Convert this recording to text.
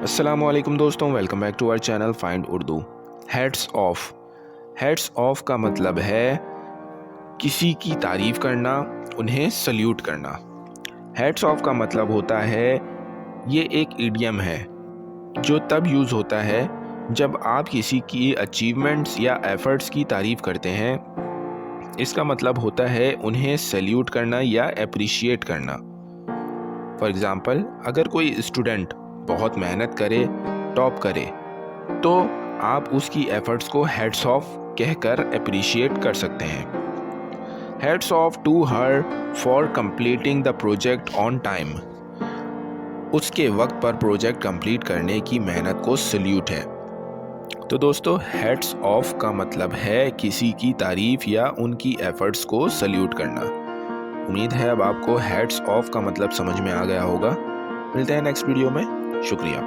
अस्सलामुअलैकुम दोस्तों, welcome back to our channel find Urdu. Heads off. Heads off का मतलब है किसी की तारीफ़ करना, उन्हें सल्यूट करना। हेड्स ऑफ का मतलब होता है, ये एक इडियम है जो तब यूज़ होता है जब आप किसी की अचीवमेंट्स या एफ़र्ट्स की तारीफ़ करते हैं। इसका मतलब होता है उन्हें सल्यूट करना या अप्रिशिएट करना। फॉर एग्ज़ाम्पल, अगर कोई स्टूडेंट बहुत मेहनत करे, टॉप करे, तो आप उसकी एफर्ट्स को हेड्स ऑफ कहकर अप्रिशिएट कर सकते हैं। Heads off to her for completing the project on time. उसके वक्त पर प्रोजेक्ट कंप्लीट करने की मेहनत को सल्यूट है। तो दोस्तों, हेड्स ऑफ का मतलब है किसी की तारीफ या उनकी एफर्ट्स को सल्यूट करना। उम्मीद है अब आपको हेड्स ऑफ का मतलब समझ में आ गया होगा। मिलते हैं नेक्स्ट वीडियो में। शुक्रिया।